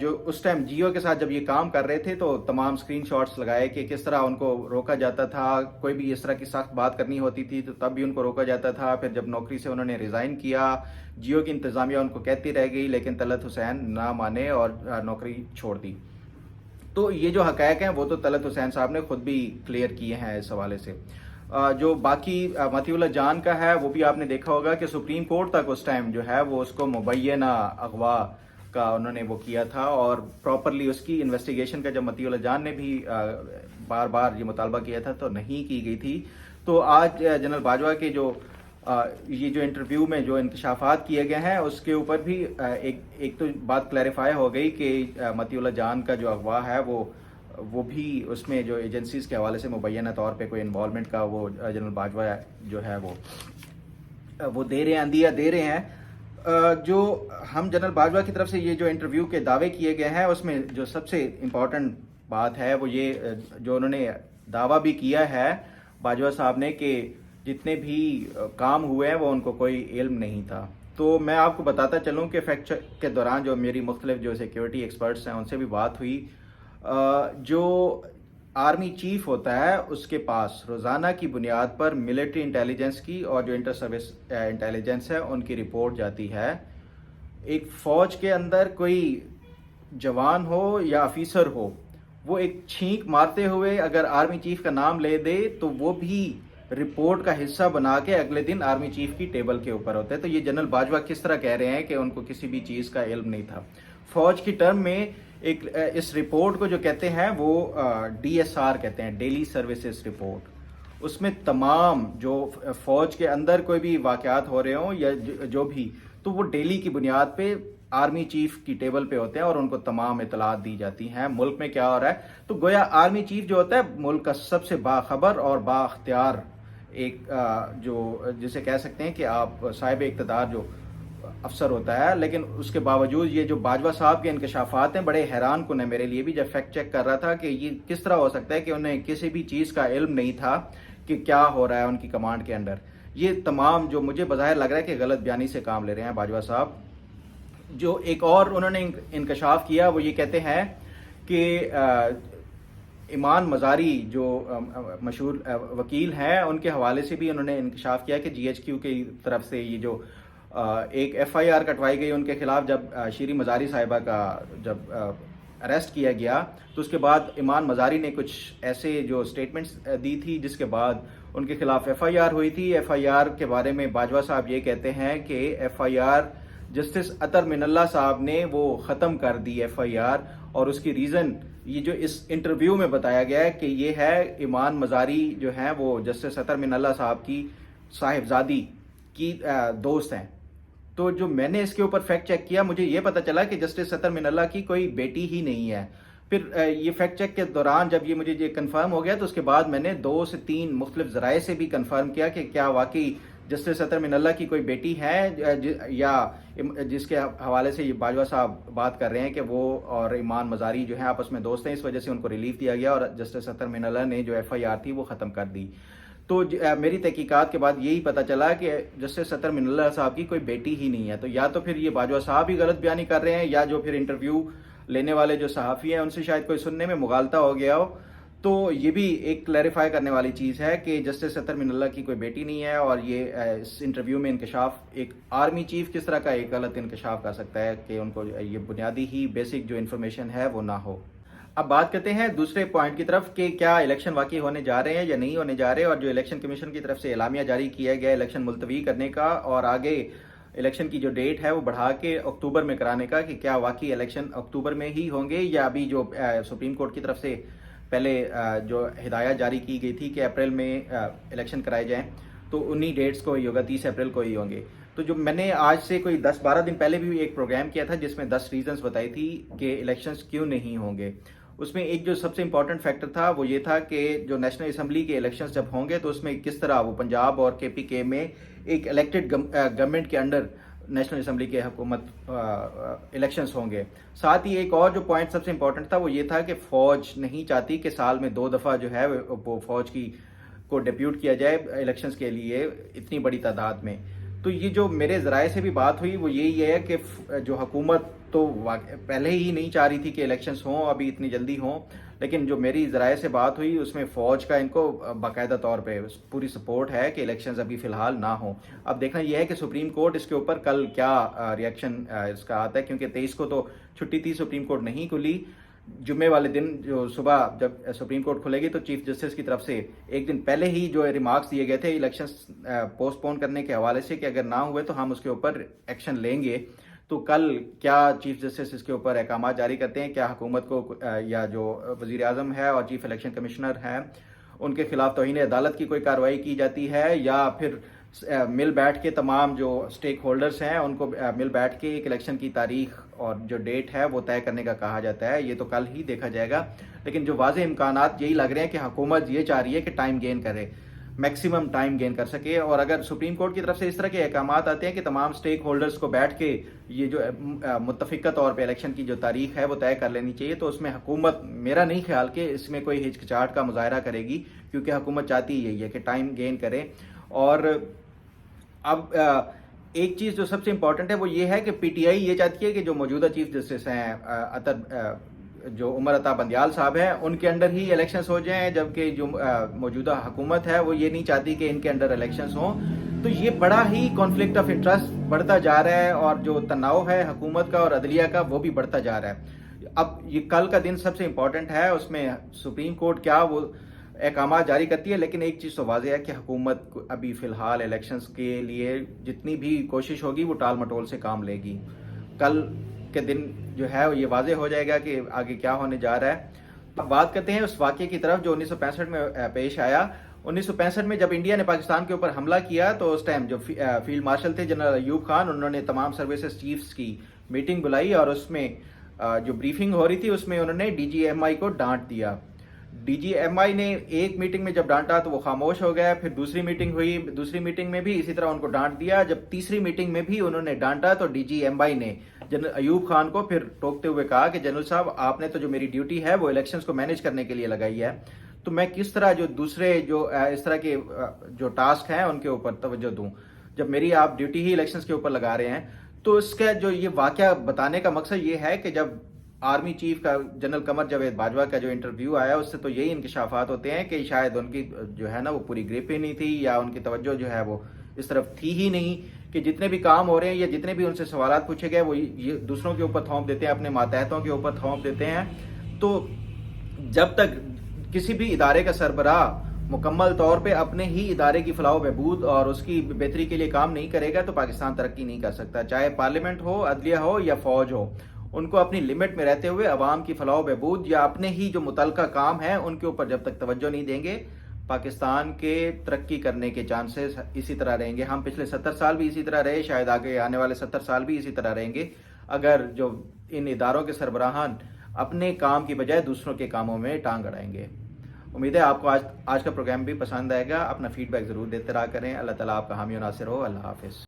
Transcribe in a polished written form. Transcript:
جو اس ٹائم جیو کے ساتھ جب یہ کام کر رہے تھے تو تمام اسکرین شاٹس لگائے کہ کس طرح ان کو روکا جاتا تھا، کوئی بھی اس طرح کی سخت بات کرنی ہوتی تھی تو تب بھی ان کو روکا جاتا تھا. پھر جب نوکری سے انہوں نے ریزائن کیا، جیو کی انتظامیہ ان کو کہتی رہ گئی لیکن طلعت حسین نہ مانے اور نوکری چھوڑ دی. تو یہ جو حقائق ہیں وہ تو طلعت حسین صاحب نے خود بھی کلیئر کیے ہیں اس حوالے سے. جو باقی مطیع اللہ جان کا ہے وہ بھی آپ نے دیکھا ہوگا کہ سپریم کورٹ تک اس ٹائم جو ہے وہ اس کو مبینہ اغوا کا انہوں نے وہ کیا تھا، اور پراپرلی اس کی انویسٹیگیشن کا جب مطیع اللہ جان نے بھی بار بار یہ مطالبہ کیا تھا تو نہیں کی گئی تھی. تو آج جنرل باجوہ کے جو یہ جو انٹرویو میں جو انکشافات کیے گئے ہیں اس کے اوپر بھی ایک تو بات کلیریفائی ہو گئی کہ مطیع اللہ جان کا جو اغوا ہے وہ بھی اس میں جو ایجنسیز کے حوالے سے مبینہ طور پہ کوئی انوالومنٹ کا وہ جنرل باجوہ جو ہے وہ دے رہے ہیں، اندیہ دے رہے ہیں. جو ہم جنرل باجوہ کی طرف سے یہ جو انٹرویو کے دعوے کیے گئے ہیں اس میں جو سب سے امپورٹنٹ بات ہے وہ یہ جو انہوں نے دعویٰ بھی کیا ہے باجوہ صاحب نے کہ جتنے بھی کام ہوئے ہیں وہ ان کو کوئی علم نہیں تھا. تو میں آپ کو بتاتا چلوں کہ فیکٹ چیک کے دوران جو میری مختلف جو سیکیورٹی ایکسپرٹس ہیں ان سے بھی بات ہوئی. جو آرمی چیف ہوتا ہے اس کے پاس روزانہ کی بنیاد پر ملٹری انٹیلیجنس کی اور جو انٹر سروس انٹیلیجنس ہے ان کی رپورٹ جاتی ہے. ایک فوج کے اندر کوئی جوان ہو یا آفیسر ہو، وہ ایک چھینک مارتے ہوئے اگر آرمی چیف کا نام لے دے تو وہ بھی رپورٹ کا حصہ بنا کے اگلے دن آرمی چیف کی ٹیبل کے اوپر ہوتا ہے. تو یہ جنرل باجوہ کس طرح کہہ رہے ہیں کہ ان کو کسی بھی چیز کا علم نہیں تھا. فوج کی ٹرم میں ایک اس رپورٹ کو جو کہتے ہیں وہ DSR کہتے ہیں، ڈیلی سروسز رپورٹ. اس میں تمام جو فوج کے اندر کوئی بھی واقعات ہو رہے ہوں یا جو بھی، تو وہ ڈیلی کی بنیاد پہ آرمی چیف کی ٹیبل پہ ہوتے ہیں اور ان کو تمام اطلاعات دی جاتی ہیں ملک میں کیا ہو رہا ہے. تو گویا آرمی چیف جو ہوتا ہے ملک کا سب سے باخبر اور بااختیار ایک جو جسے کہہ سکتے ہیں کہ آپ صاحب اقتدار جو افسر ہوتا ہے. لیکن اس کے باوجود یہ جو باجوہ صاحب کے انکشافات ہیں بڑے حیران کن ہے میرے لیے بھی، جب فیکٹ چیک کر رہا تھا کہ یہ کس طرح ہو سکتا ہے کہ انہیں کسی بھی چیز کا علم نہیں تھا کہ کیا ہو رہا ہے ان کی کمانڈ کے اندر. یہ تمام جو مجھے بظاہر لگ رہا ہے کہ غلط بیانی سے کام لے رہے ہیں باجوہ صاحب. جو ایک اور انہوں نے انکشاف کیا وہ یہ کہتے ہیں کہ ایمان مزاری جو مشہور وکیل ہیں ان کے حوالے سے بھی انہوں نے انکشاف کیا کہ GHQ کی طرف سے یہ جو ایک FIR کٹوائی گئی ان کے خلاف جب شیریں مزاری صاحبہ کا جب اریسٹ کیا گیا تو اس کے بعد ایمان مزاری نے کچھ ایسے جو سٹیٹمنٹس دی تھی جس کے بعد ان کے خلاف FIR ہوئی تھی. FIR کے بارے میں باجوہ صاحب یہ کہتے ہیں کہ FIR جسٹس اطہر من اللہ صاحب نے وہ ختم کر دی FIR، اور اس کی ریزن یہ جو اس انٹرویو میں بتایا گیا ہے کہ یہ ہے ایمان مزاری جو ہیں وہ جسٹس اطہر من اللہ صاحب کی صاحبزادی کی دوست ہیں. تو جو میں نے اس کے اوپر فیکٹ چیک کیا مجھے یہ پتہ چلا کہ جسٹس اطہر من اللہ کی کوئی بیٹی ہی نہیں ہے. پھر یہ فیکٹ چیک کے دوران جب یہ مجھے کنفرم ہو گیا تو اس کے بعد میں نے 2 سے 3 مختلف ذرائع سے بھی کنفرم کیا کہ کیا واقعی جسٹس اطہر من اللہ کی کوئی بیٹی ہے یا جس کے حوالے سے یہ باجوہ صاحب بات کر رہے ہیں کہ وہ اور ایمان مزاری جو ہیں آپس میں دوست ہیں، اس وجہ سے ان کو ریلیف دیا گیا اور جسٹس اطہر من اللہ نے جو FIR تھی وہ ختم کر دی. تو میری تحقیقات کے بعد یہی پتہ چلا کہ جسٹس اطہر من اللہ صاحب کی کوئی بیٹی ہی نہیں ہے. تو یا تو پھر یہ باجوہ صاحب ہی غلط بیانی کر رہے ہیں یا جو پھر انٹرویو لینے والے جو صحافی ہیں ان سے شاید کوئی سننے میں مغالطہ ہو گیا ہو. تو یہ بھی ایک کلیریفائی کرنے والی چیز ہے کہ جسٹس اطہر من اللہ کی کوئی بیٹی نہیں ہے، اور یہ اس انٹرویو میں انکشاف ایک آرمی چیف کس طرح کا ایک غلط انکشاف کر سکتا ہے کہ ان کو یہ بنیادی ہی بیسک جو انفارمیشن ہے وہ نہ ہو. اب بات کرتے ہیں دوسرے پوائنٹ کی طرف کہ کیا الیکشن واقعی ہونے جا رہے ہیں یا نہیں ہونے جا رہے، اور جو الیکشن کمیشن کی طرف سے اعلامیہ جاری کیا گیا الیکشن ملتوی کرنے کا اور آگے الیکشن کی جو ڈیٹ ہے وہ بڑھا کے اکتوبر میں کرانے کا، کہ کیا واقعی الیکشن اکتوبر میں ہی ہوں گے یا ابھی جو سپریم کورٹ کی طرف سے پہلے جو ہدایت جاری کی گئی تھی کہ اپریل میں الیکشن کرائے جائیں تو انہی ڈیٹس کو ہی ہوگا، 30 اپریل کو ہی ہوں گے. تو جو میں نے آج سے کوئی 10-12 دن پہلے بھی ایک پروگرام کیا تھا جس میں 10 ریزنز بتائی تھی کہ الیکشنز کیوں نہیں ہوں گے. اس میں ایک جو سب سے امپورٹنٹ فیکٹر تھا وہ یہ تھا کہ جو نیشنل اسمبلی کے الیکشنز جب ہوں گے تو اس میں کس طرح وہ پنجاب اور KPK میں ایک الیکٹڈ گورنمنٹ کے انڈر نیشنل اسمبلی کے حکومت الیکشنز ہوں گے. ساتھ ہی ایک اور جو پوائنٹ سب سے امپورٹنٹ تھا وہ یہ تھا کہ فوج نہیں چاہتی کہ سال میں 2 دفعہ جو ہے وہ فوج کو ڈیپیوٹ کیا جائے الیکشنز کے لیے اتنی بڑی تعداد میں. تو یہ جو میرے ذرائع سے بھی بات ہوئی وہ یہی ہے کہ جو حکومت تو پہلے ہی نہیں چاہ رہی تھی کہ الیکشنز ہوں ابھی اتنی جلدی ہوں، لیکن جو میری ذرائع سے بات ہوئی اس میں فوج کا ان کو باقاعدہ طور پہ پوری سپورٹ ہے کہ الیکشنز ابھی فی الحال نہ ہوں۔ اب دیکھنا یہ ہے کہ سپریم کورٹ اس کے اوپر کل کیا ریئیکشن اس کا آتا ہے، کیونکہ 23 کو تو چھٹی تھی، سپریم کورٹ نہیں کھلی۔ جمعے والے دن جو صبح جب سپریم کورٹ کھلے گی تو چیف جسٹس کی طرف سے ایک دن پہلے ہی جو ریمارکس دیے گئے تھے الیکشنز پوسٹ پون کرنے کے حوالے سے کہ اگر نہ ہوئے تو ہم اس کے اوپر ایکشن لیں گے۔ تو کل کیا چیف جسٹس اس کے اوپر احکامات جاری کرتے ہیں، کیا حکومت کو یا جو وزیر اعظم ہے اور چیف الیکشن کمشنر ہیں ان کے خلاف توہین عدالت کی کوئی کارروائی کی جاتی ہے، یا پھر مل بیٹھ کے تمام جو اسٹیک ہولڈرز ہیں ان کو مل بیٹھ کے ایک الیکشن کی تاریخ اور جو ڈیٹ ہے وہ طے کرنے کا کہا جاتا ہے۔ یہ تو کل ہی دیکھا جائے گا، لیکن جو واضح امکانات یہی لگ رہے ہیں کہ حکومت یہ چاہ رہی ہے کہ ٹائم گین کرے، میکسیمم ٹائم گین کر سکے۔ اور اگر سپریم کورٹ کی طرف سے اس طرح کے احکامات آتے ہیں کہ تمام سٹیک ہولڈرز کو بیٹھ کے یہ جو متفقہ طور پہ الیکشن کی جو تاریخ ہے وہ طے کر لینی چاہیے، تو اس میں حکومت میرا نہیں خیال کہ اس میں کوئی ہچکچاہٹ کا مظاہرہ کرے گی، کیونکہ حکومت چاہتی یہی ہے کہ ٹائم گین کرے۔ اور اب ایک چیز جو سب سے امپورٹنٹ ہے وہ یہ ہے کہ پی ٹی آئی یہ چاہتی ہے کہ جو موجودہ چیف جسٹس ہیں جو عمر عطا بندیال صاحب ہیں ان کے انڈر ہی الیکشنز ہو جائیں، جبکہ جو موجودہ حکومت ہے وہ یہ نہیں چاہتی کہ ان کے انڈر الیکشنز ہوں۔ تو یہ بڑا ہی کانفلکٹ آف انٹرسٹ بڑھتا جا رہا ہے، اور جو تناؤ ہے حکومت کا اور عدلیہ کا وہ بھی بڑھتا جا رہا ہے۔ اب یہ کل کا دن سب سے امپورٹنٹ ہے، اس میں سپریم کورٹ کیا وہ احکامات جاری کرتی ہے، لیکن ایک چیز تو واضح ہے کہ حکومت ابھی فی الحال الیکشنز کے لیے جتنی بھی کوشش ہوگی وہ ٹال مٹول سے کام لے گی۔ کل کے دن جو ہے یہ واضح ہو جائے گا کہ آگے کیا ہونے جا رہا ہے۔ اب بات کرتے ہیں اس واقعے کی طرف جو 1965 میں پیش آیا۔ 1965 میں جب انڈیا نے پاکستان کے اوپر حملہ کیا تو اس ٹائم جو فیلڈ مارشل تھے جنرل ایوب خان، انہوں نے تمام سروسز چیفز کی میٹنگ بلائی، اور اس میں جو بریفنگ ہو رہی تھی اس میں انہوں نے ڈی جی ایم آئی کو ڈانٹ دیا۔ ڈی جی ایم آئی نے ایک میٹنگ میں جب ڈانٹا تو وہ خاموش ہو گیا، پھر دوسری میٹنگ ہوئی، دوسری میٹنگ میں بھی اسی طرح ان کو ڈانٹ دیا۔ جب تیسری میٹنگ میں بھی انہوں نے ڈانٹا تو ڈی جی ایم آئی نے جنرل ایوب خان کو پھر ٹوکتے ہوئے کہا کہ جنرل صاحب آپ نے تو جو میری ڈیوٹی ہے وہ الیکشنز کو مینیج کرنے کے لیے لگائی ہے، تو میں کس طرح جو دوسرے جو اس طرح کے جو ٹاسک ہیں ان کے اوپر توجہ دوں جب میری آپ ڈیوٹی ہی الیکشنز کے اوپر لگا رہے ہیں۔ تو اس کا جو یہ واقعہ بتانے کا مقصد یہ ہے کہ جب آرمی چیف کا جنرل قمر جاوید باجوہ کا جو انٹرویو آیا اس سے تو یہی انکشافات ہوتے ہیں کہ شاید ان کی جو ہے نا وہ پوری گریپ ہی نہیں تھی، یا ان کی توجہ جو ہے وہ اس طرف تھی ہی نہیں، کہ جتنے بھی کام ہو رہے ہیں یا جتنے بھی ان سے سوالات پوچھے گئے وہ یہ دوسروں کے اوپر تھوپ دیتے ہیں، اپنے ماتحتوں کے اوپر تھوپ دیتے ہیں۔ تو جب تک کسی بھی ادارے کا سربراہ مکمل طور پہ اپنے ہی ادارے کی فلاح و بہبود اور اس کی بہتری کے لیے کام نہیں کرے گا تو پاکستان ترقی نہیں کر سکتا، چاہے پارلیمنٹ ہو، عدلیہ ہو یا فوج ہو۔ ان کو اپنی لمٹ میں رہتے ہوئے عوام کی فلاح و بہبود یا اپنے ہی جو متعلقہ کام ہیں ان کے اوپر جب تک توجہ نہیں دیں گے، پاکستان کے ترقی کرنے کے چانسز اسی طرح رہیں گے۔ ہم پچھلے 70 سال بھی اسی طرح رہے، شاید آگے آنے والے 70 سال بھی اسی طرح رہیں گے، اگر جو ان اداروں کے سربراہان اپنے کام کی بجائے دوسروں کے کاموں میں ٹانگ اڑائیں گے۔ امید ہے آپ کو آج کا پروگرام بھی پسند آئے گا۔ اپنا فیڈ بیک ضرور دیتے رہا کریں۔ اللہ تعالیٰ آپ کا حامی و ناصر ہو۔ اللہ حافظ۔